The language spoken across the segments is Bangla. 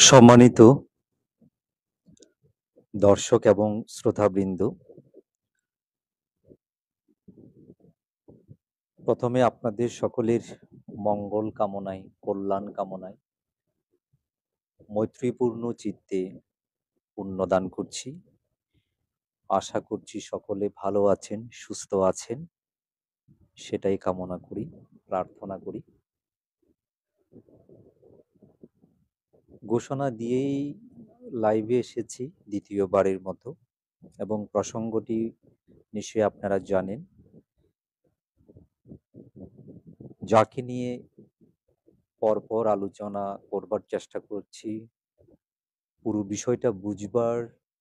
সম্মানিত দর্শক এবং শ্রোতাবৃন্দ, প্রথমে আপনাদের সকলের মঙ্গল কামনায়, কল্যাণ কামনায় মৈত্রীপূর্ণ চিত্তে পুণ্যদান করছি। আশা করছি সকলে ভালো আছেন, সুস্থ আছেন, সেটাই কামনা করি, প্রার্থনা করি। ঘোষণা দিয়েই লাইভে এসেছি দ্বিতীয়বারের মতো, এবং প্রসঙ্গটি নিশ্চয়ই আপনারা জানেন। যাকে নিয়ে পরপর আলোচনা করবার চেষ্টা করছি, পুরো বিষয়টা বুঝবার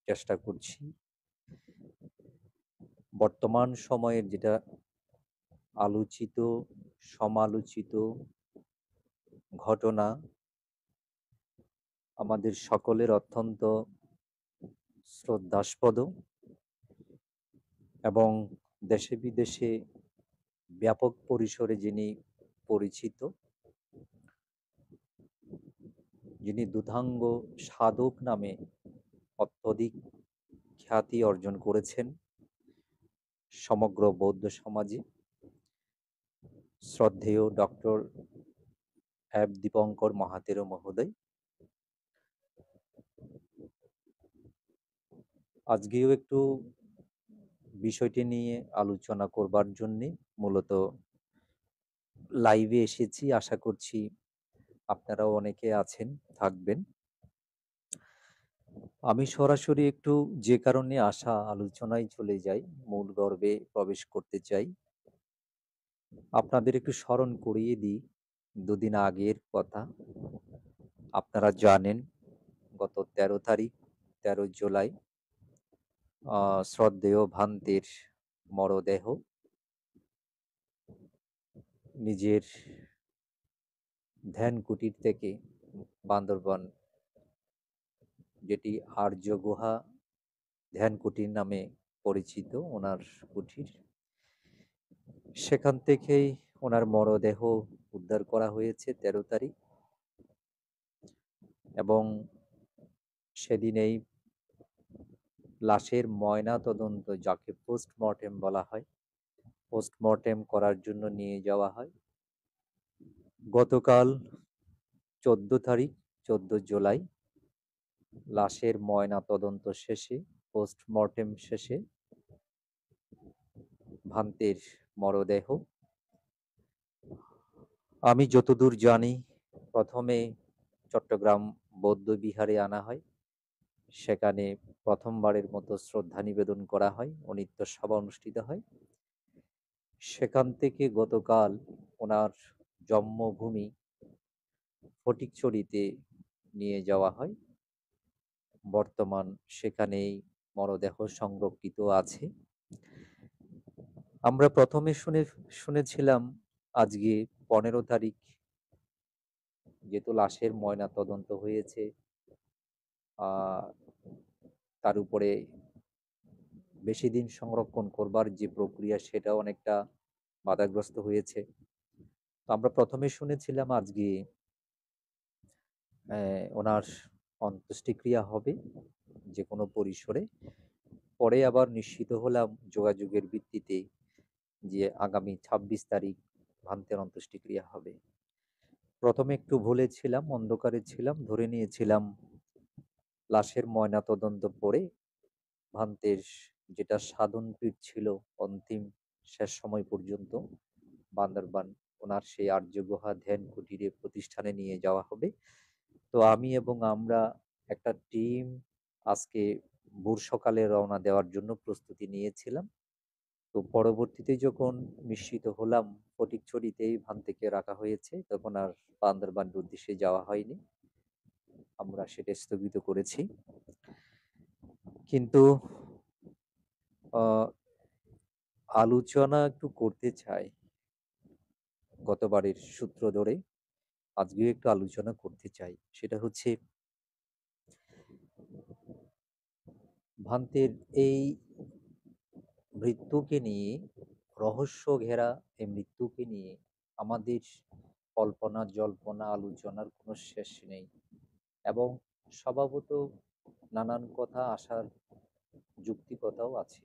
চেষ্টা করছি। বর্তমান সময়ের যেটা আলোচিত, সমালোচিত ঘটনা আমাদের সকলের অত্যন্ত শ্রদ্ধাস্পদ এবং দেশে বিদেশে ব্যাপক পরিসরে যিনি পরিচিত, যিনি দুধাঙ্গ সাধক নামে অত্যধিক খ্যাতি অর্জন করেছেন সমগ্র বৌদ্ধ সমাজে, শ্রদ্ধেয় ডক্টর এফ দীপঙ্কর মহাতেরো মহোদয়। আজকেও একটু বিষয়টি নিয়ে আলোচনা করবার জন্যে মূলত লাইভে এসেছি। আশা করছি আপনারাও অনেকে আছেন, থাকবেন। আমি সরাসরি একটু যে কারণে আসা আলোচনায় চলে যাই, মূল গর্ভে প্রবেশ করতে চাই। আপনাদের একটু স্মরণ করিয়ে দিই দুদিন আগের কথা। আপনারা জানেন গত 13 তারিখ, 13 জুলাই শ্রদ্ধেয় ভান্তের মরদেহ নিজের ধ্যান কুটির থেকে বান্দরবান, যেটি আর্য গুহা ধ্যান কুটির নামে পরিচিত ওনার কুটির, সেখান থেকেই ওনার মরদেহ উদ্ধার করা হয়েছে 13 তারিখ, এবং সেদিনেই লাশের ময়না তদন্ত, যাকে পোস্টমর্টেম বলা হয়, পোস্টমর্টেম করার জন্য নিয়ে যাওয়া হয়। গতকাল 14 তারিখ, 14 জুলাই লাশের ময়না তদন্ত শেষে, পোস্টমর্টেম শেষে ভান্তের মরদেহ, আমি যতদূর জানি, প্রথমে চট্টগ্রাম বৌদ্ধ বিহারে আনা হয়। সেখানে প্রথমবারের মতো শ্রদ্ধা নিবেদন করা হয়, অনিত্য সভা অনুষ্ঠিত হয়। সেখান থেকে গতকাল ওনার জন্মভূমি ফটিকছড়িতে নিয়ে যাওয়া হয়। বর্তমান সেখানেই মরদেহ সংরক্ষিত আছে। আমরা প্রথমে শুনেছিলাম আজকে 15 তারিখ, যেহেতু লাশের ময়না তদন্ত হয়েছে, তার উপরে বেশি দিন সংরক্ষণ করবার যে প্রক্রিয়া, সেটা অনেকটা বাধাগ্রস্ত হয়েছে। তো আমরা প্রথমে শুনেছিলাম আজকে ওনার অন্ত্যেষ্টিক্রিয়া হবে যে কোনো পরিসরে। পরে আবার নিশ্চিত হলাম যোগাযোগের ভিত্তিতে যে আগামী 26 তারিখ ভান্তের অন্ত্যেষ্টিক্রিয়া হবে। প্রথমে একটু ভুলে ছিলাম, অন্ধকারে ছিলাম, ধরে নিয়েছিলাম লাশের ময়না তদন্ত পরে ভান্তের যেটা সাধন পীঠ ছিল অন্তিম শেষ সময় পর্যন্ত, বান্দরবান ওনার সেই আর্য গুহা ধ্যান কুটিরে প্রতিষ্ঠানে নিয়ে যাওয়া হবে। তো আমি এবং আমরা একটা টিম আজকে ভোর সকালে রওনা দেওয়ার জন্য প্রস্তুতি নিয়েছিলাম। তো পরবর্তীতে যখন নিশ্চিত হলাম ফটিকছড়িতেই ভান্তিকে রাখা হয়েছে, তখন আর বান্দরবানের উদ্দেশ্যে যাওয়া হয়নি, আমরা সেটা স্থগিত করেছি। কিন্তু আলোচনা একটু করতে চাই, গতবারের সূত্র ধরে আজকেও একটু আলোচনা করতে চাই। সেটা হচ্ছে ভান্তের এই মৃত্যুকে নিয়ে, রহস্য ঘেরা এই মৃত্যুকে নিয়ে আমাদের কল্পনা জল্পনা আলোচনার কোনো শেষ নেই। এবং স্বভাবত নানান কথা আসার যুক্তিকতাও আছে।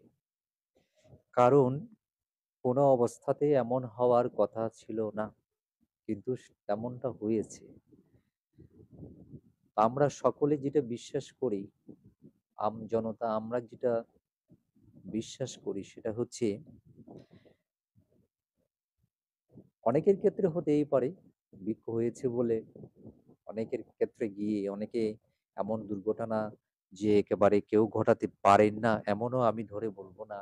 কারণ কোনো অবস্থাতেই এমন হওয়ার কথা ছিল না, কিন্তু তেমনটা হয়েছে। আমরা সকলে যেটা বিশ্বাস করি, জনতা আমরা যেটা বিশ্বাস করি সেটা হচ্ছে, অনেকের ক্ষেত্রে হতেই পারে বৃক্ষ হয়েছে বলে অনেকের ক্ষেত্রে গিয়ে অনেকে এমন দুর্ঘটনা যে একেবারে কেউ ঘটাতে পারেন না, এমনও আমি ধরে বলবো না।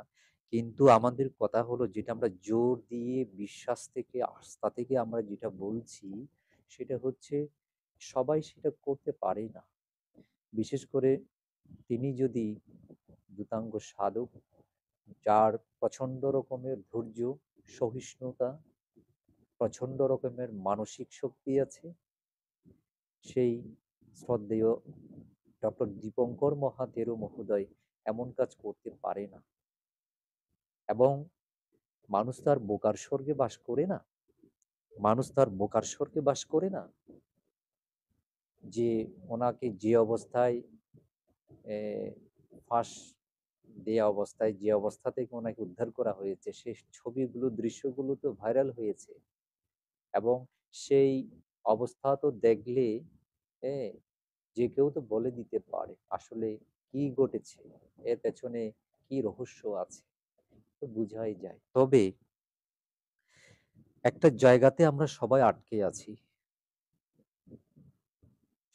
কিন্তু আমাদের কথা হলো, যেটা আমরা জোর দিয়ে বিশ্বাস থেকে আস্থা থেকে আমরা যেটা বলছি, সেটা হচ্ছে সবাই সেটা করতে পারে না। বিশেষ করে তিনি যদি দ্রুতাঙ্গ সাধক, যার প্রচন্ড রকমের ধৈর্য, সহিষ্ণুতা, প্রচন্ড রকমের মানসিক শক্তি আছে, সেই শ্রদ্ধেয় ডক্টর দীপঙ্কর মহাতেরো মহোদয় এমন কাজ করতে পারে না। এবং মানুষ তার বোকার স্বর্গে বাস করে না, মানুষ তার বোকার স্বর্গে বাস করে না, যে ওনাকে যে অবস্থায় ফাঁস দেয়া অবস্থায়, যে অবস্থা থেকে ওনাকে উদ্ধার করা হয়েছে, সেই ছবিগুলো, দৃশ্যগুলো তো ভাইরাল হয়েছে। এবং সেই অবস্থা তো দেখলে যে কেউ তো বলে দিতে পারে আসলে কি ঘটেছে, এর পেছনে কি রহস্য আছে, তো বুঝাই যায়। তবে একটা জায়গাতে আমরা সবাই আটকে আছি,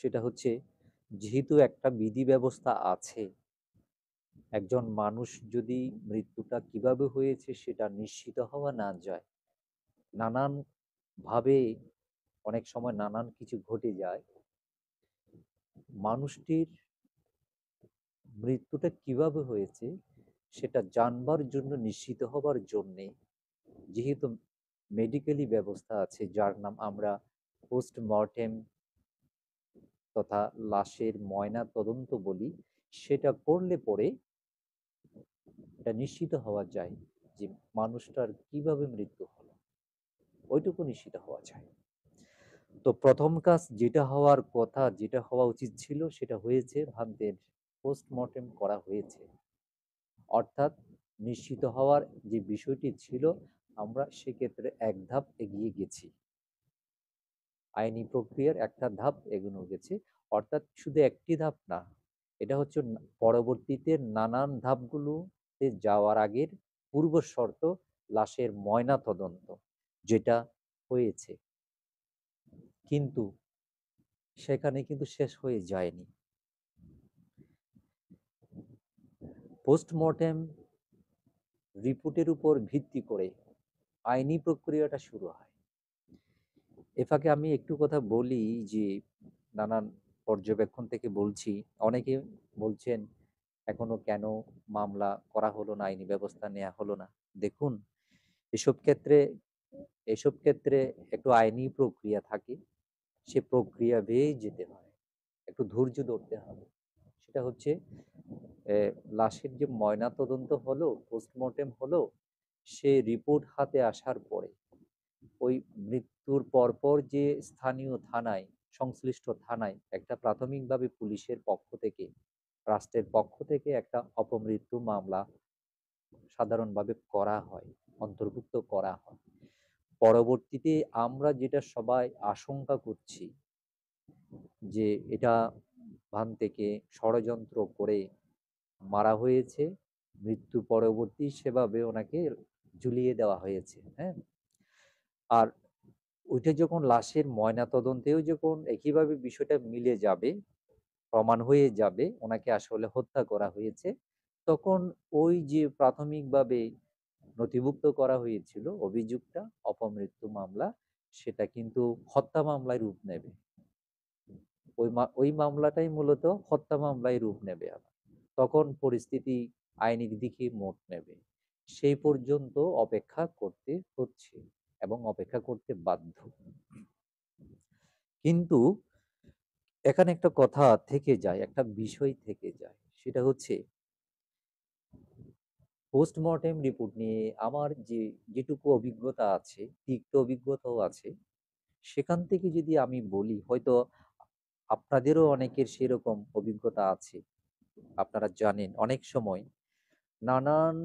সেটা হচ্ছে, যেহেতু একটা বিধি ব্যবস্থা আছে, একজন মানুষ যদি মৃত্যুটা কিভাবে হয়েছে সেটা নিশ্চিত হওয়া না যায়, নানান ভাবে অনেক সময় নানান কিছু ঘটে যায়, মানুষটির মৃত্যুটা কিভাবে হয়েছে সেটা জানবার জন্য, নিশ্চিত হবার জন্যে, যেহেতু মেডিকেলি ব্যবস্থা আছে, যার নাম আমরা পোস্টমর্টেম তথা লাশের ময়না তদন্ত বলি, সেটা করলে পরে এটা নিশ্চিত হওয়া যায় যে মানুষটার কিভাবে মৃত্যু হলো, ওইটুকু নিশ্চিত হওয়া যায়। তো প্রথম কাজ যেটা হওয়ার কথা, যেটা হওয়া উচিত ছিল, সেটা হয়েছে, ভান্তের পোস্টমর্টেম করা হয়েছে। অর্থাৎ নিশ্চিত হওয়ার যে বিষয়টি ছিল, আমরা সেক্ষেত্রে এক ধাপ এগিয়ে গেছি, আইনি প্রক্রিয়ার একটা ধাপ এগোনো গেছে। অর্থাৎ শুধু একটি ধাপ না, এটা হচ্ছে পরবর্তীতে নানান ধাপগুলোতে যাওয়ার আগের পূর্ব শর্ত, লাশের ময়না তদন্ত, যেটা হয়েছে। কিন্তু সেখানে কিন্তু শেষ হয়ে যায়নি। পোস্টমর্টেম রিপোর্টের উপর ভিত্তি করে আইনি প্রক্রিয়াটা শুরু হয়। এ ফাঁকে আমি একটু কথা বলি যে, নানান পর্যবেক্ষণ থেকে বলছি, অনেকে বলছেন এখনো কেন মামলা করা হলো না, আইনি ব্যবস্থা নেওয়া হলো না। দেখুন, এসব ক্ষেত্রে এসব ক্ষেত্রে একটু আইনি প্রক্রিয়া থাকে, সে প্রক্রিয়া বেয়েই যেতে হয়, একটু ধৈর্য ধরতে হবে। সেটা হচ্ছে, লাশের যে ময়না তদন্ত হলো, পোস্টমর্টেম হলো, সে রিপোর্ট হাতে আসার পরে ওই মৃত্যুর পরপর যে স্থানীয় থানায়, সংশ্লিষ্ট থানায় একটা প্রাথমিকভাবে পুলিশের পক্ষ থেকে, রাষ্ট্রের পক্ষ থেকে একটা অপমৃত্যু মামলা সাধারণভাবে করা হয়, অন্তর্ভুক্ত করা হয়। পরবর্তীতে আমরা যেটা সবাই আশঙ্কা করছি, যে এটা ভান থেকে ষড়যন্ত্র করে মারা হয়েছে, মৃত্যু পরবর্তী সেভাবে ওনাকে ঝুলিয়ে দেওয়া হয়েছে। হ্যাঁ, আর ওইটা যখন লাশের ময়না তদন্তেও যখন একইভাবে বিষয়টা মিলে যাবে, প্রমাণ হয়ে যাবে ওনাকে আসলে হত্যা করা হয়েছে, তখন ওই যে প্রাথমিকভাবে নথিভুক্ত করা হয়েছিল অভিযোগটা, অপমৃত্যু মামলা, সেটা কিন্তু হত্যা মামলায় রূপ নেবে। ওই মামলাটাই মূলত হত্যা মামলায় রূপ নেবে। আবার তখন পরিস্থিতি আইনিক দিকে মোড় নেবে। সেই পর্যন্ত অপেক্ষা করতে হচ্ছে এবং অপেক্ষা করতে বাধ্য। কিন্তু এখানে একটা কথা থেকে যায়, একটা বিষয় থেকে যায়, সেটা হচ্ছে, পোস্টমর্টেম রিপোর্ট নিয়ে আমার যেটুকু অভিজ্ঞতা আছে, তিক্ত অভিজ্ঞতাও আছে, সেখান থেকে যদি আমি বলি, হয়তো আপনাদেরও অনেকের সেরকম অভিজ্ঞতা আছে। আপনারা জানেন অনেক সময় নানান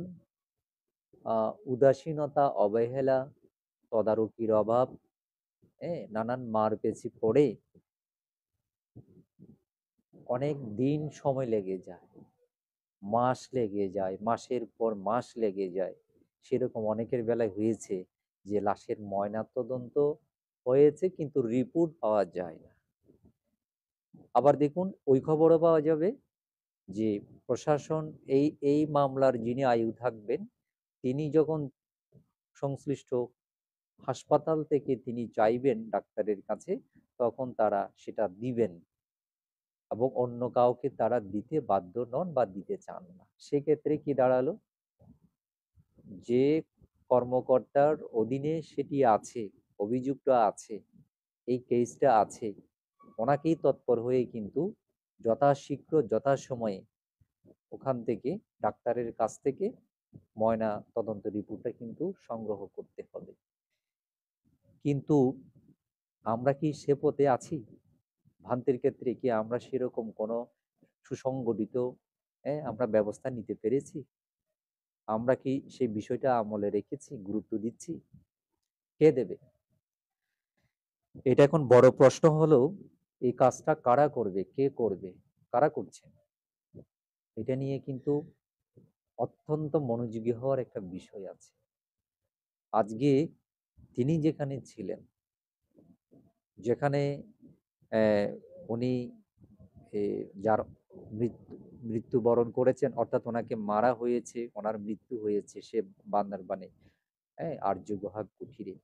উদাসীনতা, অবহেলা, তদারকির অভাব, হ্যাঁ? নানান মারপ্যাঁচে পড়ে অনেক দিন সময় লেগে যায়। মাস লেগে যায়, মাসের পর মাস লেগে যায়। সেরকম অনেকের বেলায় হয়েছে যে লাশের ময়নাতদন্ত হয়েছে কিন্তু রিপোর্ট পাওয়া যায় না। আবার দেখুন ওই খবরও পাওয়া যাবে যে প্রশাসন এই মামলার যিনি আয়ু থাকবেন, তিনি যখন সংশ্লিষ্ট হাসপাতাল থেকে তিনি চাইবেন ডাক্তারের কাছে, তখন তারা সেটা দিবেন এবং অন্য কাউকে তারা দিতে বাধ্য নন বা দিতে চান না। সেক্ষেত্রে কি দাঁড়ালো? যে কর্মকর্তার অধীনে সেটি আছে, অভিযুক্ত আছে, এই কেসটা আছে, ওনাকেই তৎপর হয়ে কিন্তু যথাশীঘ্র যথাসময়ে ওখান থেকে ডাক্তারের কাছ থেকে ময়না তদন্ত রিপোর্টটা কিন্তু সংগ্রহ করতে হবে। কিন্তু আমরা কি সে পথে আছি? ভ্রান্তির ক্ষেত্রে কি আমরা সেরকম কোনো সুসংগঠিত আমরা ব্যবস্থা নিতে পেরেছি? আমরা কি সেই বিষয়টা আমলে রেখেছি, গুরুত্ব দিচ্ছি? কে দেবে? এটা এখন বড় প্রশ্ন হলো, এই কাজটা কারা করবে, কে করবে, কারা করছেন? এটা নিয়ে কিন্তু অত্যন্ত মনোযোগী হওয়ার একটা বিষয় আছে। আজকে তিনি যেখানে ছিলেন, যেখানে উনি যার মৃত্যুবরণ করেছেন, অর্থাৎ ওনাকে মারা হয়েছে, ওনার মৃত্যু হয়েছে সে বান্দরবানে, আর্য গুহা কুঠিরে।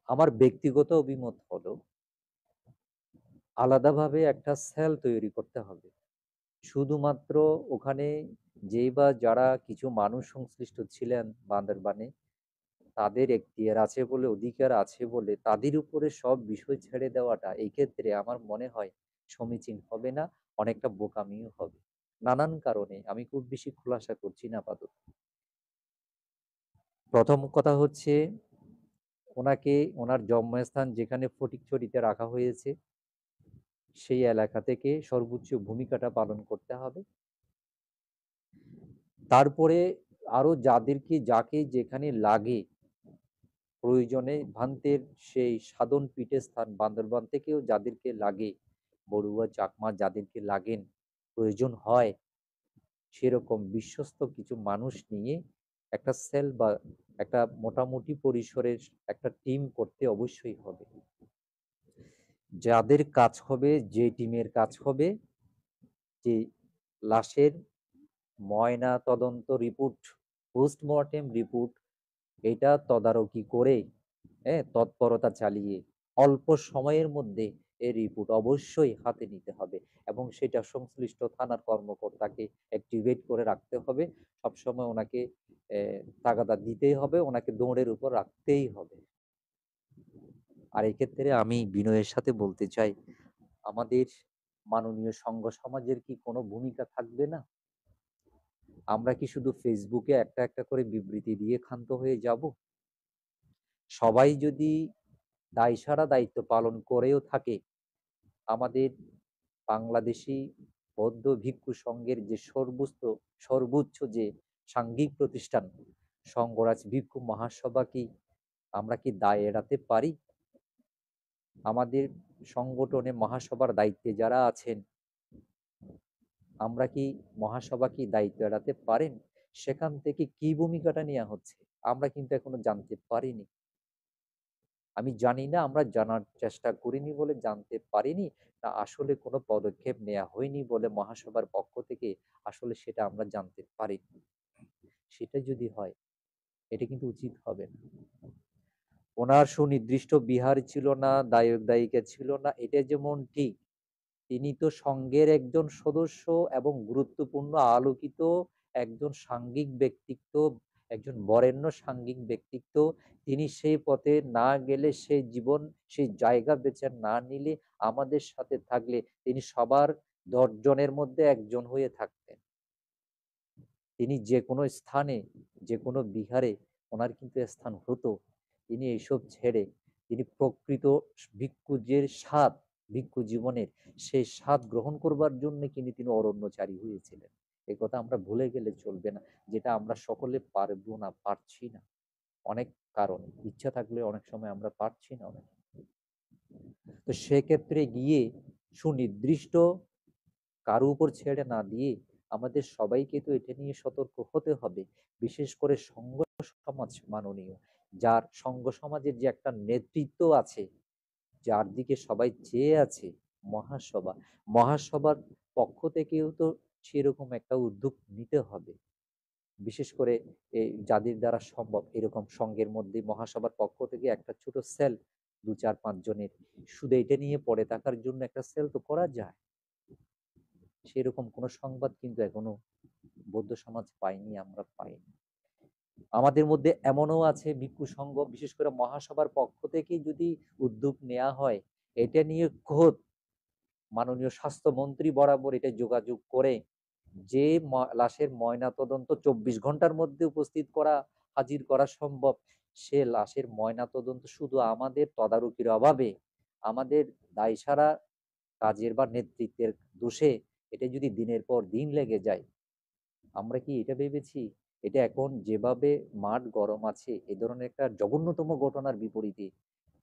আমার ব্যক্তিগত অভিমত হলো আলাদাভাবে একটা সেল তৈরি করতে হবে। শুধুমাত্র ওখানে যেই বা যারা কিছু মানুষ সংশ্লিষ্ট ছিলেন বান্দরবানে, তাদের এখতিয়ার আছে বলে, অধিকার আছে বলে তাদের উপরে সব বিষয় ছেড়ে দেওয়াটা এই ক্ষেত্রে আমার মনে হয় সমীচীন হবে না, অনেকটা বোকামিও হবে। নানান কারণে, আমি খুব বেশি খোলাসা করছি না আপাতত। প্রথম কথা হচ্ছে, ওনাকে ওনার জন্মস্থান যেখানে ফটিকছড়িতে রাখা হয়েছে, সেই এলাকা থেকে সর্বোচ্চ ভূমিকাটা পালন করতে হবে। তারপরে আরো যাদেরকে, যাকে যেখানে লাগে, প্রয়োজনে ভান্তের সেই সাধন পীঠস্থান বান্দরবান থেকেও যাদেরকে লাগে, বড়ুয়া, চাকমা যাদেরকে লাগেন, প্রয়োজন হয়, সেরকম বিশ্বস্ত কিছু মানুষ নিয়ে একটা সেল বা একটা মোটামুটি পরিসরের একটা টিম করতে অবশ্যই হবে। যাদের কাজ হবে, যে টিমের কাজ হবে, যে লাশের ময়না তদন্ত রিপোর্ট, পোস্টমর্টেম রিপোর্ট, এটা তদারকি করে, তৎপরতা চালিয়ে অল্প সময়ের মধ্যে এই রিপোর্ট অবশ্যই হাতে নিতে হবে এবং সেটা সংশ্লিষ্ট থানার কর্মকর্তাকে অ্যাক্টিভেট করে রাখতে হবে। সবসময় ওনাকে তাগাদা দিতেই হবে, ওনাকে দৌড়ের উপর রাখতেই হবে। আর এক্ষেত্রে আমি বিনয়ের সাথে বলতে চাই, আমাদের মাননীয় সংঘ সমাজের কি কোনো ভূমিকা থাকবে না? আমরা কি শুধু ফেসবুকে একটা একটা করে বিবৃতি দিয়ে ক্ষান্ত হয়ে যাব? সবাই যদি দায়সারা দায়িত্ব পালন করেও থাকে, আমাদের বাংলাদেশি বৌদ্ধ ভিক্ষু সংঘের যে সর্বোচ্চ যে সাংঘিক প্রতিষ্ঠান সংঘরাজ ভিক্ষু মহাসভা, কি আমরা কি দায় এড়াতে পারি? আমাদের সংগঠনে মহাসভার দায়িত্বে যারা আছেন, আমরা কি মহাসভা কি দায়িত্ব এড়াতে পারেন? সেখান থেকে কি ভূমিকাটা নেওয়া হচ্ছে আমরা কিন্তু এখনো জানতে পারিনি। আমি জানি না আমরা জানার চেষ্টা করিনি বলে জানতে পারিনি, না আসলে কোনো পদক্ষেপ নেওয়া হয়নি বলে মহাসভার পক্ষ থেকে আসলে সেটা আমরা জানতে পারিনি। সেটা যদি হয়, এটা কিন্তু উচিত হবে না। ওনার সুনির্দিষ্ট বিহার ছিল না, দায়ক দায়িকা ছিল না, এটা যেমন ঠিক, তিনি তো সংঘের একজন সদস্য এবং গুরুত্বপূর্ণ আলোকিত একজন সাংঘিক ব্যক্তিত্ব, একজন বরেণ্য সাংঘিক ব্যক্তিত্ব। তিনি সেই পথে না গেলে, সেই জীবন, সেই জায়গা বেছে না নিলে, আমাদের সাথে থাকলে তিনি সবার 10 জনের মধ্যে একজন হয়ে থাকতেন। তিনি যে কোনো স্থানে, যে কোনো বিহারে ওনার কিন্তু স্থান হতো। তিনি এইসব ছেড়ে তিনি প্রকৃত ভিক্ষুদের স্বাদ ভিক্ষু জীবনের সেই স্বাদ গ্রহণ করবার জন্য কিন্তু তিনি অরণ্যচারী হয়েছিলেন। এই কথা আমরা ভুলে গেলে চলবে না, যেটা আমরা সকলে পারবো না, পারছি না। অনেক কারণ, ইচ্ছা থাকলে অনেক সময় আমরা পারছি না অনেক। তো সেক্ষেত্রে গিয়ে সুনির্দিষ্ট কারো উপর ছেড়ে না দিয়ে আমাদের সবাইকে তো এটা নিয়ে সতর্ক হতে হবে। বিশেষ করে সংঘ সমাজ মাননীয়, যার সংঘ সমাজের যে একটা নেতৃত্ব আছে, যার দিকে সবাই চেয়ে আছে, মহাসভা, মহাসভার পক্ষ থেকেও তো সেরকম একটা উদ্যোগ নিতে হবে। বিশেষ করে এই যাদের দ্বারা সম্ভব, এরকম সংঘের মধ্যে মহাসভার পক্ষ থেকে একটা ছোট সেল, 2-4-5 জনের, শুধু এটা নিয়ে পড়ে থাকার জন্য একটা সেল তো করা যায়। সেরকম কোনো সংবাদ কিন্তু এখনো বৌদ্ধ সমাজ পাইনি, আমরা পাইনি। আমাদের মধ্যে এমনও আছে ভিক্ষু সংঘ, বিশেষ করে মহাসভার পক্ষ থেকে যদি উদ্যোগ নেওয়া হয়, এটা নিয়ে খোদ মাননীয় স্বাস্থ্যমন্ত্রী বরাবর এটা যোগাযোগ করে যে লাশের ময়না তদন্ত 24 ঘন্টার মধ্যে উপস্থিত করা, হাজির করা সম্ভব, সে লাশের ময়না তদন্ত শুধু আমাদের তদারকির অভাবে, আমাদের দায়সারা কাজের বা নেতৃত্বের দোষে এটা যদি দিনের পর দিন লেগে যায়, আমরা কি এটা ভেবেছি এটা এখন যেভাবে মাঠ গরম আছে এ ধরনের একটা জঘন্যতম ঘটনার বিপরীতে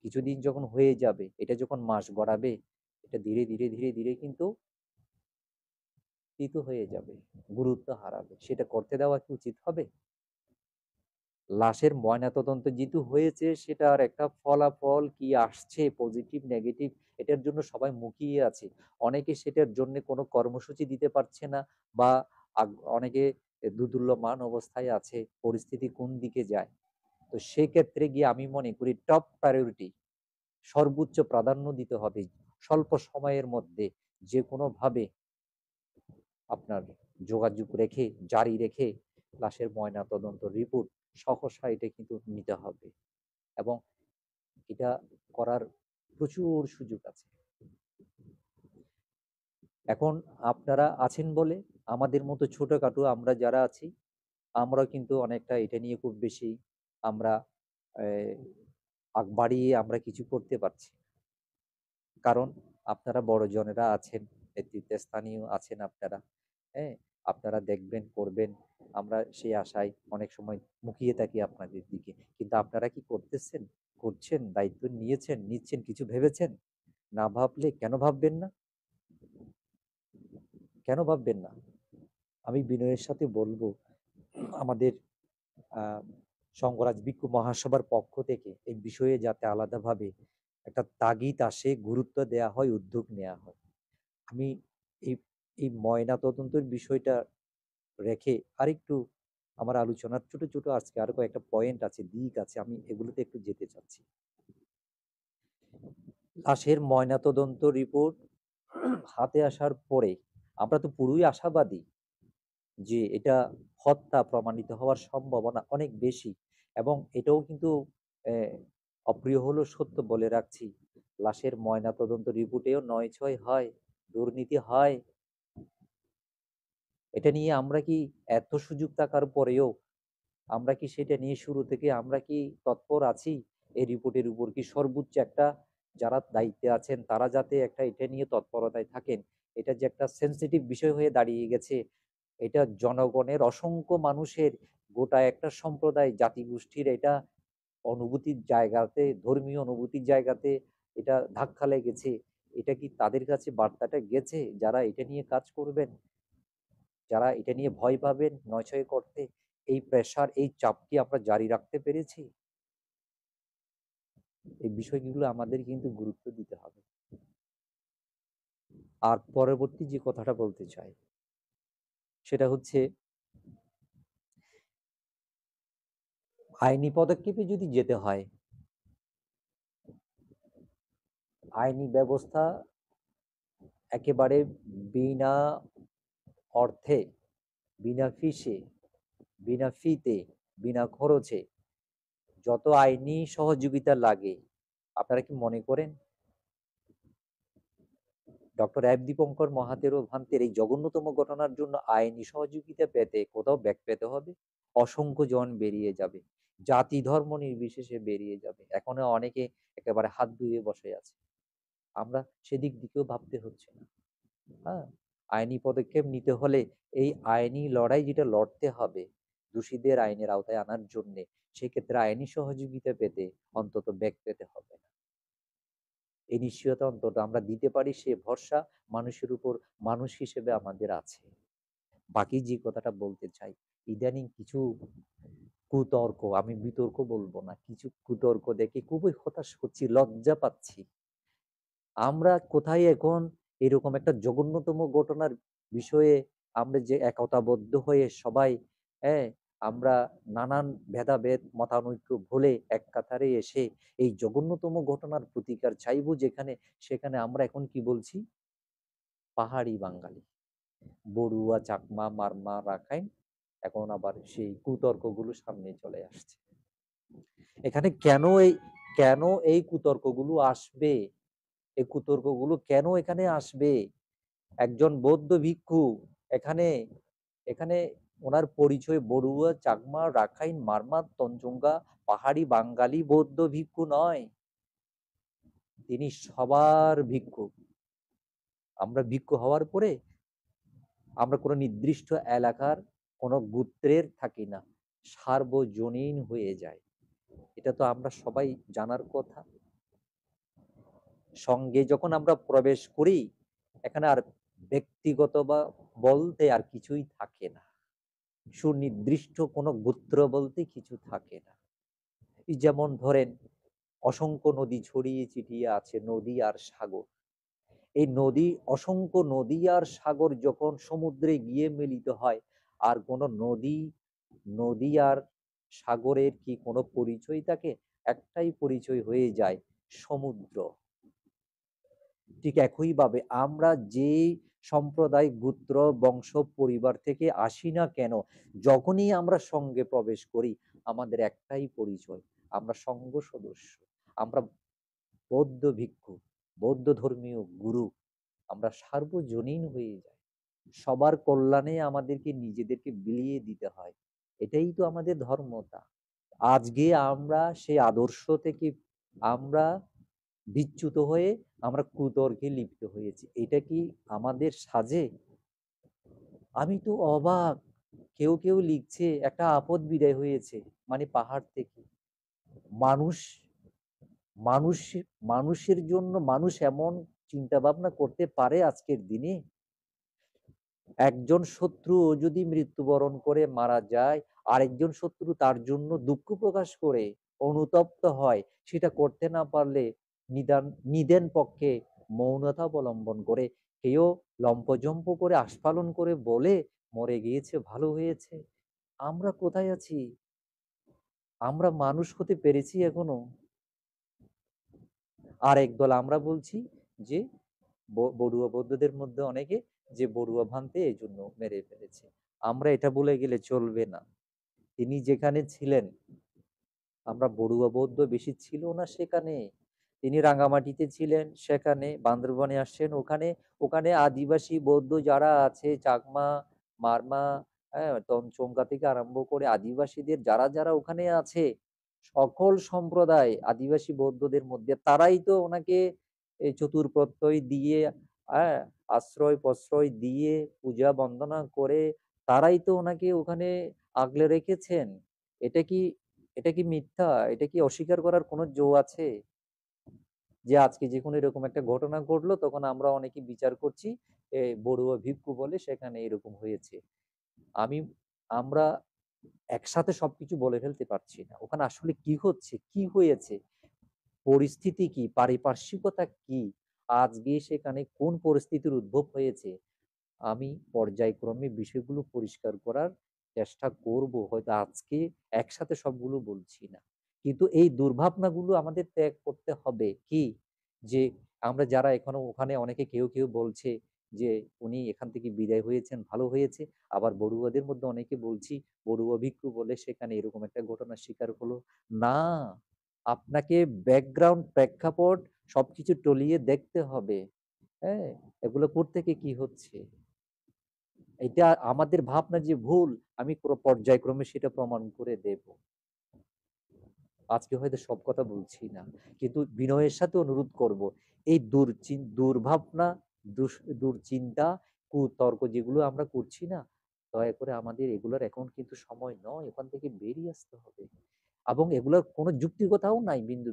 কিছুদিন যখন হয়ে যাবে, এটা যখন মাস গড়াবে, এটা ধীরে ধীরে ধীরে ধীরে কিন্তু তিত হয়ে যাবে, গুরুত্ব হারাবে। সেটা করতে দেওয়া কি উচিত হবে? লাশের ময়নাতদন্ত যেহেতু হয়েছে, সেটার একটা ফলাফল কি আসছে, পজিটিভ নেগেটিভ, এটার জন্য সবাই মুখিয়ে আছে। অনেকে সেটার জন্য কোনো কর্মসূচি দিতে পারছে না, বা অনেকে দুর্দুল্যমান অবস্থায় আছে, পরিস্থিতি কোন দিকে যায়। তো সেক্ষেত্রে গিয়ে আমি মনে করি টপ প্রায়োরিটি, সর্বোচ্চ প্রাধান্য দিতে হবে স্বল্প সময়ের মধ্যে যে কোনো ভাবে আপনার যোগাযোগ রেখে, জারি রেখে লাশের ময়না তদন্ত রিপোর্ট সহসা এটা কিন্তু নিতে হবে, এবং এটা করার প্রচুর সুযোগ আছে। এখন আপনারা আছেন বলে, আমাদের মতো ছোটখাটো আমরা যারা আছি, আমরা কিন্তু অনেকটা এটা নিয়ে খুব বেশি আমরা আগ বাড়িয়ে আমরা কিছু করতে পারছি। কারণ আপনারা বড়জনেরা আছেন, নেতৃত্বে স্থানীয় আছেন আপনারা, হ্যাঁ, আপনারা দেখবেন, করবেন। আমরা সেই আশায় অনেক সময় মুখিয়ে থাকি আপনাদের দিকে। কিন্তু আপনারা কি করতেছেন? করছেন? দায়িত্ব নিয়েছেন, নিচ্ছেন, কিছু ভেবেছেন? না ভাবলে কেন ভাববেন না? কেন ভাববেন না? আমি বিনয়ের সাথে বলবো, আমাদের আ সংঘরাজ ভিক্ষু মহাসভার পক্ষ থেকে এই বিষয়ে যাতে আলাদাভাবে একটা তাগিদ আসে, গুরুত্ব দেয়া হয়, উদ্যোগ নেয়া হয়। আমি এই এই ময়না তদন্তের বিষয়টা রেখে আরেকটু আমার আলোচনার ছোট ছোট আজকে আরো কয়েকটা পয়েন্ট আছে, দিক আছে, আমি এগুলোতে একটু যেতে চাচ্ছি। লাশের ময়না তদন্ত রিপোর্ট হাতে আসার পরে আমরা তো পুরোই আশাবাদী যে এটা হত্যা প্রমাণিত হওয়ার সম্ভাবনা অনেক বেশি, এবং এটাও কিন্তু আহ, অপ্রিয় হলেও সত্য বলে রাখছি, লাশের ময়না তদন্ত রিপোর্টেও 9/6 হয়, দুর্নীতি হয়। এটা নিয়ে আমরা কি, এত সুযোগ থাকার পরেও আমরা কি সেটা নিয়ে শুরু থেকে আমরা কি তৎপর আছি? এই রিপোর্টের উপর কি সর্বোচ্চ একটা, যারা দায়িত্বে আছেন তারা যাতে একটা এটা নিয়ে তৎপরতায় থাকেন। এটা যে একটা সেন্সিটিভ বিষয় হয়ে দাঁড়িয়ে গেছে, এটা জনগণের অসংখ্য মানুষের, গোটা একটা সম্প্রদায় জাতিগোষ্ঠীর এটা অনুভূতির জায়গাতে, ধর্মীয় অনুভূতির জায়গাতে এটা ধাক্কা লেগেছে। এটা কি তাদের কাছে বার্তাটা গেছে, যারা এটা নিয়ে কাজ করবেন, যারা এটা নিয়ে ভয় পাবেন নয়ছয় করতে? এই প্রেশার, এই চাপ কি আমরা জারি রাখতে পেরেছি? এই বিষয়গুলো আমাদের কিন্তু গুরুত্ব দিতে হবে। আর পরবর্তী যে কথাটা বলতে চাই সেটা হচ্ছে, আইনি পদক্ষেপে যদি যেতে হয়, আইনি ব্যবস্থা একেবারে বিনা অর্থে, বিনা ফিসে, বিনা ফিতে, বিনা খরচে যত আইনি সহযোগিতা লাগে, আপনারা কি মনে করেন ডক্টর এফ দীপঙ্কর মহাতেরো ভান্তের এই জঘন্যতম ঘটনার জন্য আইনি সহযোগিতা পেতে কোথাও ব্যাক পেতে হবে? অসংখ্য জন বেরিয়ে যাবে, জাতি ধর্ম নির্বিশেষে বেরিয়ে যাবে। এখনো অনেকে একেবারে হাত ধুয়ে বসে আছে। আমরা সেদিক দিকেও ভাবতে হচ্ছে না। হ্যাঁ, আইনি পদক্ষেপ নিতে হলে এই আইনি লড়াই যেটা লড়তে হবে দোষীদের আইনের আওতায় আনার জন্য, সেক্ষেত্রে আইনি সহযোগিতা পেতে অন্তত বেগ পেতে হবে না। এই নিশ্চয়তা অন্তত আমরা দিতে পারি, সে ভরসা মানুষের উপর মানুষ হিসেবে আমাদের আছে। বাকি যে কথাটা বলতে চাই, ইদানিং কিছু কুতর্ক, আমি বিতর্ক বলবো না, কিছু কুতর্ক দেখে খুবই হতাশ হচ্ছি, লজ্জা পাচ্ছি। আমরা কোথায় এখন এরকম একটা জঘন্যতম ঘটনার বিষয়ে আমরা যে একতাবদ্ধ হয়ে সবাই, হ্যাঁ, আমরা নানান ভেদাভেদ মতানৈক্য ভুলে এক কাতারে এসে এই জঘন্যতম ঘটনার প্রতিকার চাইবো যেখানে, সেখানে আমরা এখন কি বলছি? পাহাড়ি বাঙালি, বড়ুয়া, চাকমা, মারমা, রাখাইন, এখন আবার সেই কুতর্কগুলো সামনে চলে আসছে। এখানে কেন এই কুতর্কগুলো আসবে? এই কুতর্কগুলো কেন এখানে আসবে? একজন বৌদ্ধ ভিক্ষু এখানে এখানে ওনার পরিচয় বড়ুয়া, চাকমা, রাখাইন, মারমা, তঞ্চঙ্গা, পাহাড়ি বাঙালি বৌদ্ধ ভিক্ষু নয়, তিনি সবার ভিক্ষু। আমরা ভিক্ষু হওয়ার পরে আমরা কোনো নির্দিষ্ট এলাকার কোনো গোত্রের থাকি না, সার্বজনীন হয়ে যায়। এটা তো আমরা সবাই জানার কথা। সঙ্গে যখন আমরা প্রবেশ করি, এখানে আর ব্যক্তিগত বা বলতে আর কিছুই থাকে না, সুনির্দিষ্ট কোনো গোত্র বলতে কিছু থাকে না। এই যেমন ধরেন, অসংখ্য নদী ছড়িয়ে ছিটিয়ে আছে, নদী আর সাগর। এই নদী, অসংখ্য নদী আর সাগর যখন সমুদ্রে গিয়ে মিলিত হয়, আর কোনো নদী নদী আর সাগরের কি কোনো পরিচয় থাকে? একটাই পরিচয় হয়ে যায়, সমুদ্র। ঠিক একইভাবে আমরা যে সম্প্রদায়, গোত্র, বংশ, পরিবার থেকে আসি না কেন, যখনই আমরা সঙ্গে প্রবেশ করি, আমাদের একটাই পরিচয়, আমরা সঙ্ঘ সদস্য, আমরা বৌদ্ধ ভিক্ষু, বৌদ্ধ ধর্মীয় গুরু, আমরা সার্বজনীন হয়ে যাই। সবার কল্যাণে আমাদেরকে নিজেদেরকে বিলিয়ে দিতে হয়। এটাই তো আমাদের ধর্মতা। আজকে আমরা সেই আদর্শ থেকে আমরা বিচ্যুত হয়ে আমরা কুতর্কে লিপ্ত হয়েছি। এটা কি আমাদের সাজে? আমি তো অবাক। কেউ লিখছে একটা আপদ বিদায় হয়েছে, মানে পাহাড় থেকে। মানুষ মানুষ মানুষের জন্য মানুষ এমন চিন্তা ভাবনা করতে পারে আজকের দিনে? একজন শত্রু যদি মৃত্যুবরণ করে মারা যায়, আরেকজন শত্রু তার জন্য দুঃখ প্রকাশ করে অনুতপ্ত হয়, সেটা করতে না পারলে নিদেন পক্ষে মৌনতা অবলম্বন করে, কেউ লম্পজম্প করে আস্ফালন করে বলে মরে গিয়েছে, ভালো হয়েছে। আমরা কোথায় আছি? আমরা মানুষ হতে পেরেছি এখনো? আর একদল আমরা বলছি যে বড়ুয়া বৌদ্ধদের মধ্যে অনেকে যে বড়ুয়া ভান্তে এই জন্য মেরে ফেলেছে। আমরা এটা বলে গেলে চলবে না। তিনি যেখানে ছিলেন, আমরা বড়ুয়া বৌদ্ধ বেশি ছিল না সেখানে। তিনি রাঙামাটিতে ছিলেন, সেখানে বান্দরবনে আসছেন, ওখানে ওখানে আদিবাসী বৌদ্ধ যারা আছে, চাকমা, মারমা, হ্যাঁ, তঞ্চঙ্গা থেকে আরম্ভ করে আদিবাসীদের যারা যারা ওখানে আছে, সকল সম্প্রদায় আদিবাসী বৌদ্ধদের মধ্যে তারাই তো ওনাকে এই চতুর্প্রত্যয় দিয়ে, হ্যাঁ, আশ্রয় প্রশ্রয় দিয়ে পূজা বন্দনা করে তারাই তো ওনাকে ওখানে আগলে রেখেছেন। এটা কি এটা কি মিথ্যা? এটা কি অস্বীকার করার কোনো জো আছে? যে আজকে যে কোনো এরকম একটা ঘটনা ঘটলো, তখন আমরা অনেকে বিচার করছি বড়ুয়া ভিক্ষু বলে সেখানে এরকম হয়েছে। আমি আমরা একসাথে সবকিছু বলে ফেলতে পারছি না। ওখানে আসলে কি হচ্ছে, কি হয়েছে, পরিস্থিতি কি, পারিপার্শ্বিকতা কি, আজকে সেখানে কোন পরিস্থিতির উদ্ভব হয়েছে, আমি পর্যায়ক্রমে বিষয়গুলো পরিষ্কার করার চেষ্টা করব। হয়তো আজকে একসাথে সবগুলো বলছি না, কিন্তু এই দুর্ভাবনাগুলো আমাদের ত্যাগ করতে হবে। কি, যে আমরা যারা এখনো ওখানে, অনেকে কেউ বলছে যে উনি এখান থেকে বিদায় হয়েছেন, ভালো হয়েছে। আবার বড়ুয়াদের মধ্যে অনেকে বলছি বড়ুয়া ভিক্ষু বলে সেখানে এরকম একটা ঘটনার শিকার হলো। না, আপনাকে ব্যাকগ্রাউন্ড, প্রেক্ষাপট সবকিছু টলিয়ে দেখতে হবে। হ্যাঁ, এগুলো করতে কি হচ্ছে, এটা আমাদের ভাবনা যে ভুল, আমি পুরো পর্যায়ক্রমে সেটা প্রমাণ করে দেব। আজকে হয়তো সব কথা বলছি না, কিন্তু বিনয়ের সাথে অনুরোধ করব, এই দুর্ভাবনা, দুশ্চিন্তা, কুতর্ক যেগুলো আমরা করছি না, দয়া করে আমাদের এগুলোর এখন কিন্তু সময় নয়, ওখান থেকে বেরিয়ে আসতে হবে। এবং এগুলোর কোনো যুক্তিকতাও নাই, বিন্দু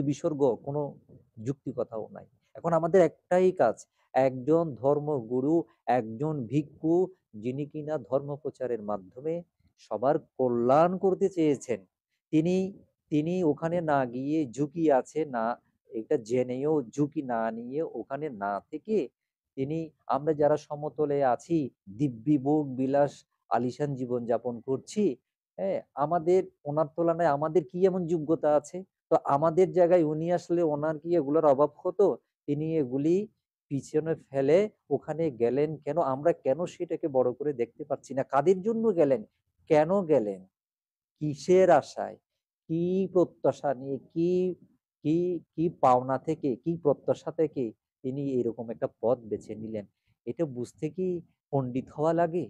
বিসর্গ কোনো যুক্তিকথাও নাই। এখন আমাদের একটাই কাজ, একজন ধর্মগুরু, একজন ভিক্ষু, যিনি কিনা ধর্ম প্রচারের মাধ্যমে সবার কল্যাণ করতে চেয়েছেন, তিনি তিনি ওখানে না গিয়ে ঝুঁকি আছে না, এটা জেনেও ঝুঁকি না নিয়ে ওখানে না থেকে তিনি, আমরা যারা সমতলে আছি, দিব্যি ভোগ বিলাস আলিশান জীবন যাপন করছি, হ্যাঁ, আমাদের ওনার তুলনায় আমাদের কি এমন যোগ্যতা আছে? তো আমাদের জায়গায় উনি আসলে, ওনার কি এগুলোর অভাব হতো? তিনি এগুলি পিছনে ফেলে ওখানে গেলেন কেন? আমরা কেন সেটাকে বড় করে দেখতে পাচ্ছি না? কাদের জন্য গেলেন? কেন গেলেন? কিসের আশায়? কি প্রত্যাশা নিয়ে, কি কি কি পাওনা থেকে, কি প্রত্যাশা থেকে তিনি এরকম একটা পথ বেছে নিলেন? এটা বুঝতে কি পণ্ডিত হওয়া লাগে?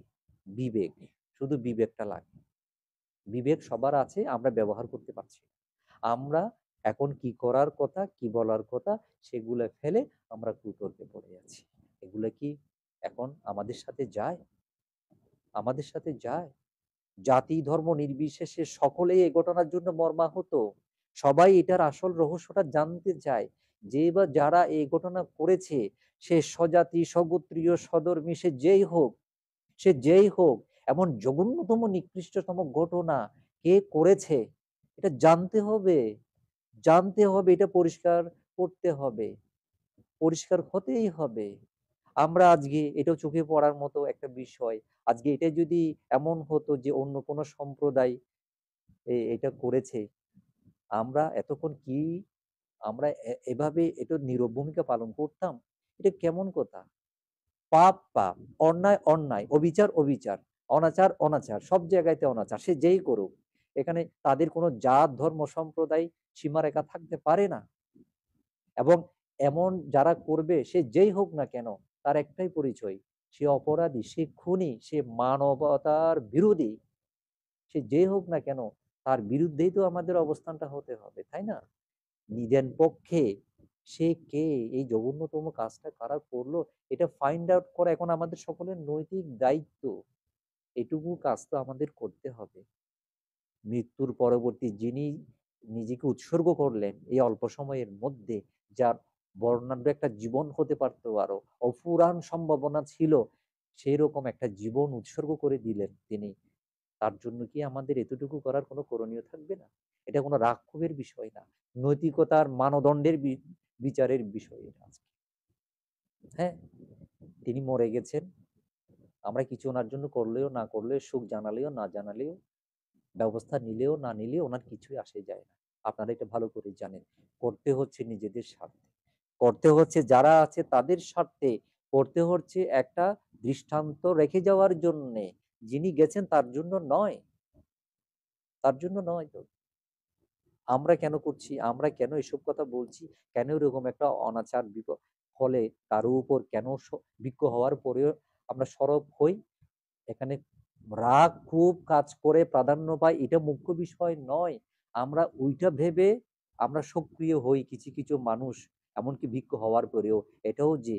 বিবেক, শুধু বিবেকটা লাগে। বিবেক সবার আছে, আমরা ব্যবহার করতে পারছি না। আমরা এখন কি করার কথা, কি বলার কথা, সেগুলো ফেলে আমরা কুতর্কে পড়ে আছি। এগুলো কি এখন আমাদের সাথে যায়? আমাদের সাথে যায়? জাতি ধর্ম নির্বিশেষে সকলেই এই ঘটনার জন্য মর্মাহত। সবাই এটার আসল রহস্যটা জানতে চায়। যে বা যারা এই ঘটনা করেছে, সে স্বজাতি স্বগোত্রীয় সধর্মী, সে যেই হোক, এমন জঘন্যতম নিকৃষ্টতম ঘটনা কে করেছে, এটা জানতে হবে, এটা পরিষ্কার করতে হবে, পরিষ্কার হতেই হবে। আমরা আজকে এটাও চোখে পড়ার মতো একটা বিষয়, আজকে এটা যদি এমন হতো যে অন্য কোনো সম্প্রদায় এটা করেছে, আমরা এতক্ষণ কি, আমরা এভাবে এটা নীরব ভূমিকা পালন করতাম? এটা কেমন কথা? পাপ পাপ, অন্যায় অন্যায়, অবিচার অবিচার, অনাচার অনাচার, সব জায়গাতে অনাচার, সে যেই করুক। এখানে তাদের কোনো জাত ধর্ম সম্প্রদায় সীমারেখা থাকতে পারে না। এবং এমন যারা করবে, সে যেই হোক না কেন, তার একটাই পরিচয়, সে অপরাধী, সে খুনি, সে মানবতার বিরোধী। সে যেই হোক না কেন, তার বিরুদ্ধেই তো আমাদের অবস্থানটা হতে হবে, তাই না? নিদেন পক্ষে সে কে, এই জঘন্যতম কাজটা কারা করলো, এটা ফাইন্ড আউট করা এখন আমাদের সকলের নৈতিক দায়িত্ব। এটুকু কাজ তো আমাদের করতে হবে। মৃত্যুর পরবর্তী যিনি নিজেকে উৎসর্গ করলেন এই অল্প সময়ের মধ্যে, যার বর্ণাঢ্য একটা জীবন হতে পারতো, আরো অফুরান সম্ভাবনা ছিল, সেই রকম একটা জীবন উৎসর্গ করে দিলেন তিনি। তার জন্য কি আমাদের এতটুকু করার কোনো করণীয় থাকবে না? এটা কোনো রাক্ষসের বিষয় না, নৈতিকতার মানদণ্ডের বিচারের বিষয় এটা আজকে। হ্যাঁ, তিনি মরে গেছেন, আমরা কিছু ওনার জন্য করলেও না করলেও, সুখ জানালেও না জানালেও, ব্যবস্থা নিলেও না নিলেও, ওনার কিছুই আসে যায় না। আপনারা এটা ভালো করে জানেন। করতে হচ্ছে নিজেদের স্বার্থে, করতে হচ্ছে যারা আছে তাদের স্বার্থে, করতে হচ্ছে একটা দৃষ্টান্ত রেখে যাওয়ার জন্যে। যিনি গেছেন তার জন্য নয়, তার জন্য নয় তো। আমরা কেন করছি, আমরা কেন এসব কথা বলছি, কেন এরকম একটা অনাচার ফলে কারো উপর কেন বিজ্ঞ হওয়ার পরেও আমরা সরব হই? এখানে রাগ খুব কাজ করে, প্রাধান্য পায়, এটা মুখ্য বিষয় নয়। আমরা ওইটা ভেবে আমরা সক্রিয় হই, কিছু কিছু মানুষ, এমনকি ভিক্ষু হওয়ার পরেও এটাও যে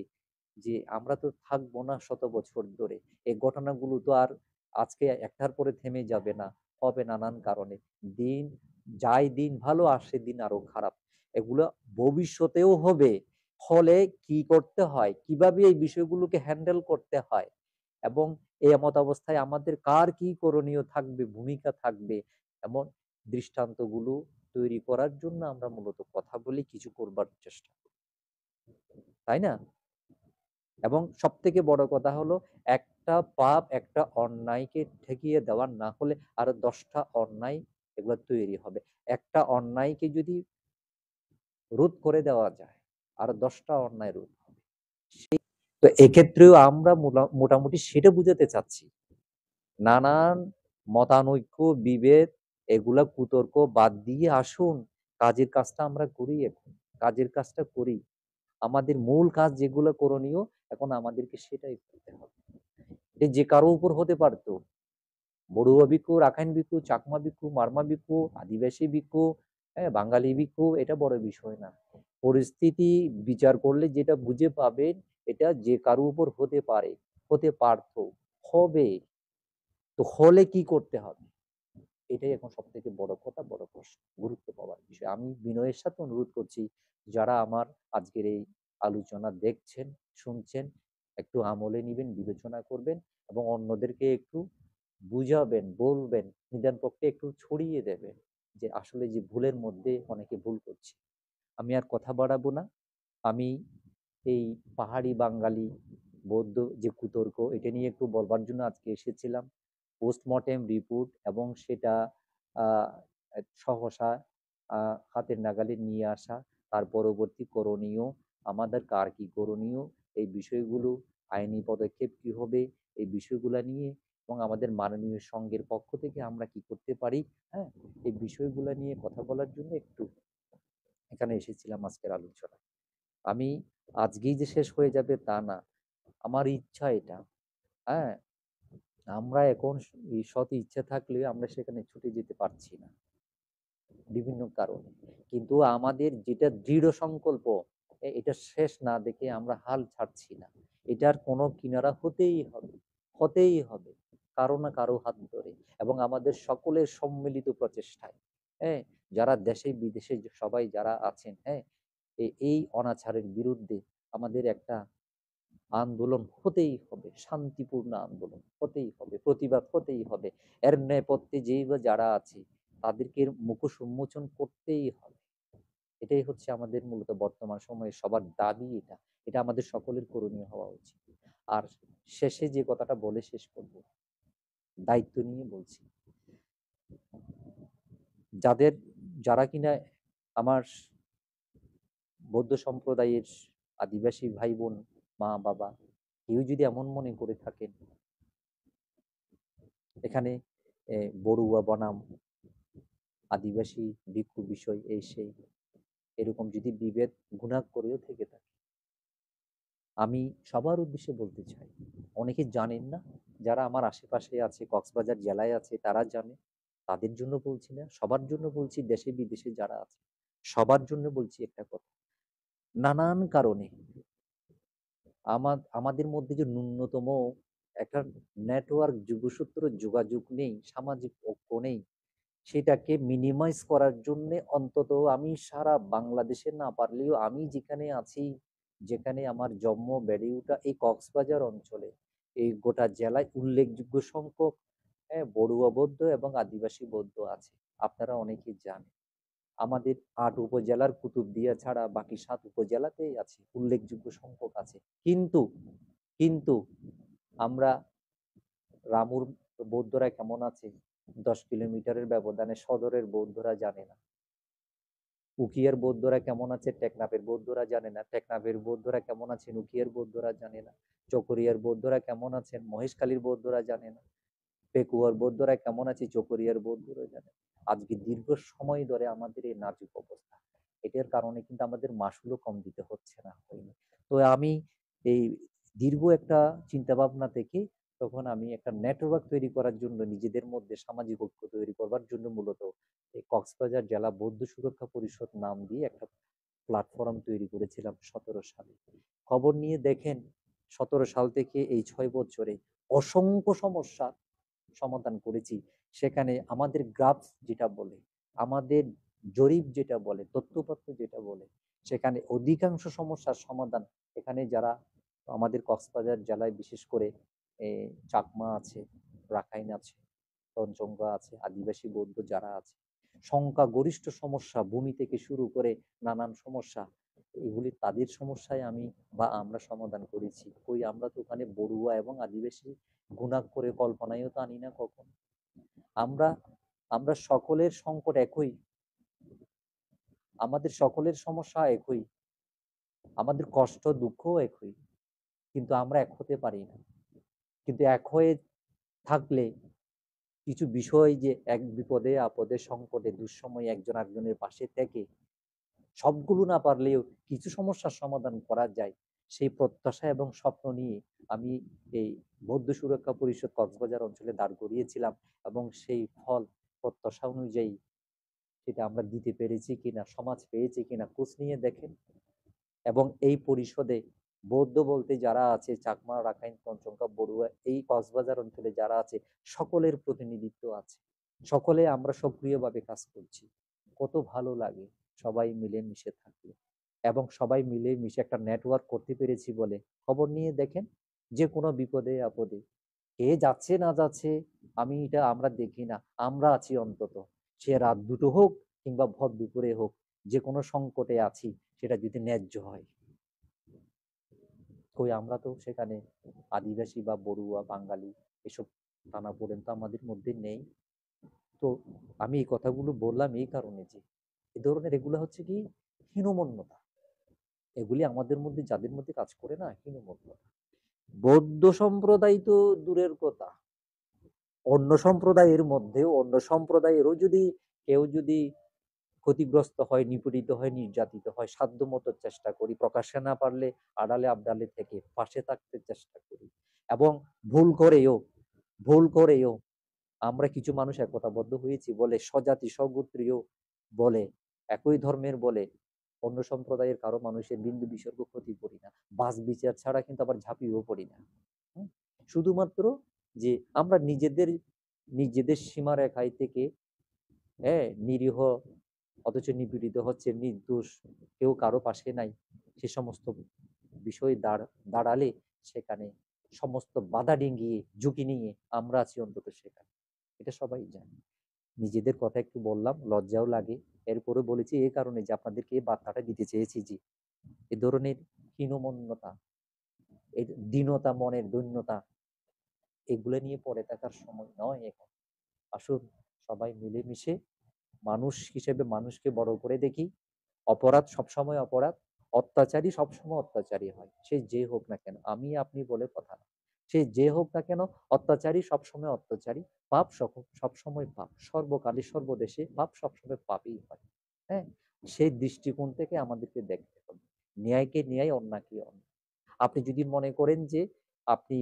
যে আমরা তো থাকবো না শত বছর ধরে, এই ঘটনাগুলো তো আর আজকে একটার পরে থেমে যাবে না, হবে নানান কারণে। দিন যায়, দিন ভালো, আসে দিন আরো খারাপ, এগুলো ভবিষ্যতেও হবে। ফলে কি করতে হয়, কিভাবে এই বিষয়গুলোকে হ্যান্ডেল করতে হয়, এবং এই এমত অবস্থায় আমাদের কার কি করণীয় থাকবে, ভূমিকা থাকবে, এমন দৃষ্টান্তগুলো তৈরি করার জন্য আমরা মূলত কথা বলি, কিছু করবার চেষ্টা করি, তাই না? এবং সব থেকে বড় কথা হলো, একটা পাপ, একটা অন্যায়কে ঠেকিয়ে দেওয়ার না হলে আরো 10টা অন্যায় এগুলো তৈরি হবে। একটা অন্যায়কে যদি রোধ করে দেওয়া যায়, আরো 10টা অন্যায় রোধ হবে। তো এক্ষেত্রেও আমরা মোটামুটি সেটা বুঝাতে চাচ্ছি, নানান মতানৈক্য, বিভেদ, এগুলা কুতর্ক বাদ দিয়ে আসুন, কাজের কাজটা আমরা করি, এখন কাজের কাজটা করি। আমাদের মূল কাজ যেগুলো করণীয়, এখন আমাদেরকে সেটাই করতে হবে। এটা যে কারো উপর হতে পারতো, বড়ুয়া ভিক্ষু, রাখাইন ভিক্ষু, চাকমা ভিক্ষু, মারমা ভিক্ষু, আদিবাসী ভিক্ষু, হ্যাঁ, বাঙালি ভিক্ষু, এটা বড় বিষয় না। পরিস্থিতি বিচার করলে যেটা বুঝে পাবেন, এটা যে কারো উপর হতে পারে, হতে পারত, হবে। তো হলে কি করতে হবে? এটাই এখন সব থেকে বড় কথা, বড় প্রশ্ন, গুরুত্ব পাওয়ার বিষয়। আমি বিনয়ের সাথে অনুরোধ করছি, যারা আমার আজকের এই আলোচনা দেখছেন, শুনছেন, একটু আমলে নিবেন, বিবেচনা করবেন এবং অন্যদেরকে একটু বুঝাবেন, বলবেন, নিদান পক্ষে একটু ছড়িয়ে দেবেন যে আসলে যে ভুলের মধ্যে অনেকে ভুল করছে। আমি আর কথা বাড়াবো না। আমি এই পাহাড়ি বাঙালি বৌদ্ধ যে কুতর্ক, এটা নিয়ে একটু বলবার জন্য আজকে এসেছিলাম। পোস্টমর্টেম রিপোর্ট এবং সেটা আহ, সহসা হাতের নাগালে নিয়ে আসা, তার পরবর্তী করণীয়, আমাদের কার কি করণীয়, এই বিষয়গুলো, আইনি পদক্ষেপ কি হবে, এই বিষয়গুলো নিয়ে, এবং আমাদের মাননীয় সংঘের পক্ষ থেকে আমরা কি করতে পারি, হ্যাঁ, এই বিষয়গুলো নিয়ে কথা বলার জন্য একটু এখানে এসেছিলাম আজকের আলোচনা। আমি আজকেই যে শেষ হয়ে যাবে তা না, আমার ইচ্ছা এটা, হ্যাঁ, আমরা এখন এই সৎ ইচ্ছা থাকলে আমরা সেখানে ছুটে যেতে পারছি না বিভিন্ন কারণে। কিন্তু আমাদের যেটা দৃঢ় সংকল্প, এটা শেষ না দেখে আমরা হাল ছাড়ছি না। এটার কোনো কিনারা হতেই হবে, হতেই হবে, কারো না কারো হাত ধরে এবং আমাদের সকলের সম্মিলিত প্রচেষ্টায়, হ্যাঁ, যারা দেশে বিদেশে সবাই যারা আছেন, হ্যাঁ, এই অনাচারের বিরুদ্ধে আমাদের একটা আন্দোলন হতেই হবে, শান্তিপূর্ণ আন্দোলন হতেই হবে, প্রতিবাদ হতেই হবে। এর নেপথ্যে যেই বা যারা আছে তাদেরকে মুখোশ উন্মোচন করতেই হবে। এটাই হচ্ছে আমাদের মূলত বর্তমান সময়ে সবার দাবি। এটা এটা আমাদের সকলের করণীয় হওয়া উচিত। আর শেষে যে কথাটা বলে শেষ করব, দায়িত্ব নিয়ে বলছি, যাদের, যারা কিনা আমার বৌদ্ধ সম্প্রদায়ের আদিবাসী ভাই বোন, মা বাবা, কেউ যদি এমন মনে করে থাকেন এখানে বড়ুয়া বনাম আদিবাসী ভিক্ষু বিষয় এই সেই, এরকম যদি বিভেদ গুণাগ করেও থেকে থাকে, আমি সবার উদ্দেশ্যে বলতে চাই, অনেকে জানেন না, যারা আমার আশেপাশে আছে, কক্সবাজার জেলায় আছে, তারা জানে, তাদের জন্য বলছি না, সবার জন্য বলছি, দেশে বিদেশে যারা আছে সবার জন্য বলছি একটা কথা, নানান কারণে আমাদের মধ্যে যে ন্যূনতম একটা নেটওয়ার্ক, যুগসূত্র যোগাযোগ নেই, সামাজিক ঐক্য নেই, সেটাকে মিনিমাইজ করার জন্য অন্তত আমি সারা বাংলাদেশে না পারলেও আমি যেখানে আছি, যেখানে আমার জন্ম বেড়ে ওঠা এই কক্সবাজার অঞ্চলে, এই গোটা জেলায় উল্লেখযোগ্য সংখ্যক, হ্যাঁ, বড়ুয়া বৌদ্ধ এবং আদিবাসী বৌদ্ধ আছে। আপনারা অনেকেই জানেন আমাদের ৮ উপজেলার কুতুবদিয়া ছাড়া বাকি ৭ উপজেলাতেই আছে, উল্লেখযোগ্য সংখ্যক আছে। কিন্তু কিন্তু আমরা, রামুর বৌদ্ধরা কেমন আছে ১০ কিলোমিটারের ব্যবধানে, সদরের বৌদ্ধরা জানে না। উখিয়ার বৌদ্ধরা কেমন আছে টেকনাফের বৌদ্ধরা জানে না। টেকনাফের বৌদ্ধরা কেমন আছেন উখিয়ার বৌদ্ধরা জানে না। চকরিয়ার বৌদ্ধরা কেমন আছেন মহেশখালীর বৌদ্ধরা জানে না। পেকুয়ার বৌদ্ধরা কেমন আছে চকরিয়ার বৌদ্ধরা জানে না। আজকে দীর্ঘ সময় ধরে আমাদের এই নাজুক অবস্থা, এটার কারণে কিন্তু আমাদের মাসুলও কম দিতে হচ্ছে না, হয়নি। তো আমি এই দীর্ঘ একটা চিন্তা ভাবনা থেকে তখন আমি একটা নেটওয়ার্ক তৈরি করার জন্য, নিজেদের মধ্যে সামাজিক ঐক্য তৈরি করবার জন্য মূলত এই কক্সবাজার জেলা বৌদ্ধ সুরক্ষা পরিষদ নাম দিয়ে একটা প্ল্যাটফর্ম তৈরি করেছিলাম 17 সালে। খবর নিয়ে দেখেন 17 সাল থেকে এই 6 বছরে অসংখ্য সমস্যা সমাধান করেছি। সেখানে আমাদের গ্রাফ যেটা বলে, আমাদের জরিপ যেটা বলে, তথ্যপত্র যেটা বলে, সেখানে অধিকাংশ সমস্যার সমাধান এখানে যারা আমাদের কক্সবাজার জেলায় বিশেষ করে চাকমা আছে, রাখাইন আছে, তঞ্চঙ্গা আছে, আদিবাসী বৌদ্ধ যারা আছে, সংখ্যাগরিষ্ঠ সমস্যা, ভূমি থেকে শুরু করে নানান সমস্যা, এগুলি তাদের সমস্যায় আমি বা আমরা সমাধান করেছি। কই আমরা তো ওখানে বড়ুয়া এবং আদিবাসী গুণাগ করে কল্পনায়ও তো আনি না কখন। আমরা আমরা সকলের সংকট একই, আমাদের সকলের সমস্যা একই, আমাদের কষ্ট দুঃখও একই, কিন্তু আমরা এক হতে পারি না। কিন্তু এক হয়ে থাকলে কিছু বিষয়, যে এক বিপদে আপদে সংকটে দুঃসময়ে একজন আরেকজনের পাশে থেকে সবগুলো না পারলেও কিছু সমস্যার সমাধান করা যায়, সেই প্রত্যাশা এবং স্বপ্ন নিয়ে আমি এই বৌদ্ধ সুরক্ষা পরিষদ কক্সবাজার অঞ্চলে দাঁড় করিয়েছিলাম, এবং সেই ফল প্রত্যাশা অনুযায়ী সেটা আমরা দিতে পেরেছি কিনা, সমাজ পেয়েছে কিনা খোঁজ নিয়ে দেখেন। এবং এই পরিষদে বৌদ্ধ বলতে যারা আছে, চাকমা, রাখাইন, পঞ্চমকা, বড়ুয়া, এই কক্সবাজার অঞ্চলে যারা আছে সকলের প্রতিনিধিত্ব আছে। সকলে আমরা সক্রিয়ভাবে কাজ করছি। কত ভালো লাগে সবাই মিলে মিশে থাকলে, এবং সবাই মিলে মিশে একটা নেটওয়ার্ক করতে পেরেছি বলে খবর নিয়ে দেখেন। যে কোনো বিপদে আপদে কে যাচ্ছে না যাচ্ছে আমরা দেখি না, আমরা আছি অন্তত। সে রাত দুটো হোক কিংবা ভর দুপুরে হোক, যে কোনো সংকটে আছি, সেটা যদি ন্যায্য হয়। কই আমরা তো সেখানে আদিবাসী বা বড়ুয়া, বাঙালি এসব টানাপোড়েন তো আমাদের মধ্যে নেই। তো আমি এই কথাগুলো বললাম এই কারণে যে এই ধরনের এগুলো হচ্ছে কি হীনমন্যতা, এগুলি আমাদের মধ্যে যাদের মধ্যে কাজ করে না, হীনমন্যতা। বৌদ্ধ সম্প্রদায় তো দূরের কথা, অন্য সম্প্রদায়ের মধ্যেও অন্য সম্প্রদায়েরও যদি কেউ যদি ক্ষতিগ্রস্ত হয়, নিপীড়িত হয়, নির্যাতিত হয়, সাধ্যমতো চেষ্টা করি, প্রকাশ্যে না পারলে আড়ালে আবডালে থেকে পাশে থাকতে চেষ্টা করি। এবং ভুল করেও ভুল করেও আমরা কিছু মানুষ একতাবদ্ধ হয়েছি বলে, স্বজাতি স্বগোত্রীয় বলে, একই ধর্মের বলে অন্য সম্প্রদায়ের কারো মানুষের বিন্দু বিসর্গ ক্ষতি করি না। বাস বিচার ছাড়া কিন্তু আবার ঝাঁপিয়েও পড়ি না। হুম? শুধুমাত্র যে আমরা নিজেদের নিজেদের সীমারেখায় থেকে, হ্যাঁ, নিরীহ অথচ নিপীড়িত হচ্ছে, নির্দোষ কেউ কারো পাশে নাই, সে সমস্ত বিষয় দাঁড়ালে সেখানে সমস্ত বাধা ডিঙ্গিয়ে ঝুঁকি নিয়ে আমরা আছি অন্তত সেখানে, এটা সবাই জানে। নিজেদের কথা একটু বললাম, লজ্জাও লাগে, এরপরে বলেছি এই কারণে যে আপনাদেরকে এই বার্তাটা দিতে চেয়েছি যে এ ধরনের হীনমন্যতা, এই দীনতা, মনের দৈন্যতা, এগুলো নিয়ে পড়ে থাকার সময় নয় এখন। আসুন সবাই মিলেমিশে মানুষ হিসেবে মানুষকে বড় করে দেখি। অপরাধ সবসময় অপরাধ, অত্যাচারী সবসময় অত্যাচারী হয়, সে যে হোক না কেন, আমি আপনি বলে কথা না, সে যে হোক না কেন, অত্যাচারী সবসময় অত্যাচারী, পাপ সবসময় পাপ, সর্বকালে সর্বদেশে পাপ সবসময় পাপই হয়। হ্যাঁ, সেই দৃষ্টিকোণ থেকে আমাদেরকে দেখতে হবে, ন্যায়কে ন্যায়, অন্যায়কে অন্যায়। আপনি যদি মনে করেন যে আপনি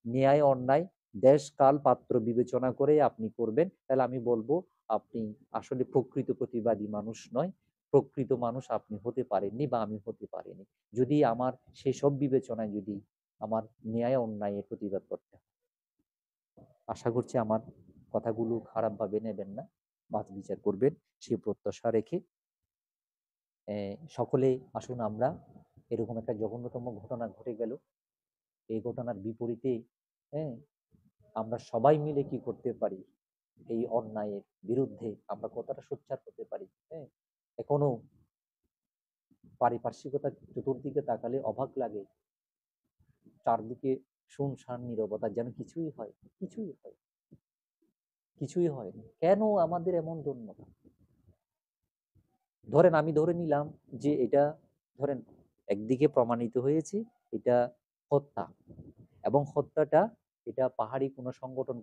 ন্যায় অন্যায় দেশ কাল পাত্র বিবেচনা করে আপনি করবেন, তাহলে আমি বলবো আপনি আসলে প্রকৃত প্রতিবাদী মানুষ নয়, প্রকৃত মানুষ আপনি হতে পারেননি বা আমি হতে পারিনি, যদি আমার সেই সব বিবেচনায় যদি আমার ন্যায় অন্যায়ের প্রতিবাদ করতে হয়। আশা করছি আমার কথাগুলো খারাপভাবে নেবেন না, বাছ বিচার করবেন সেই প্রত্যাশা রেখে সকলে আসুন আমরা, এরকম একটা জঘন্যতম ঘটনা ঘটে গেল, এই ঘটনার বিপরীতে, হ্যাঁ, আমরা সবাই মিলে কি করতে পারি, এই অন্যায়ের বিরুদ্ধে আমরা কতটা সোচ্চার হতে পারি। হ্যাঁ, এখনো পারিপার্শ্বিকতা চতুর্দিকে তাকালে অবাক লাগে, চারদিকে শুনশান নীরবতা, যেন কিছুই হয়, কিছুই হয়, কিছুই হয় না। কেন আমাদের এমন দৈন্যতা? ধরেন আমি ধরে নিলাম যে এটা, ধরেন একদিকে প্রমাণিত হয়েছে এটা হত্যা, এবং হত্যাটা এটা পাহাড়ি কোনো সংগঠন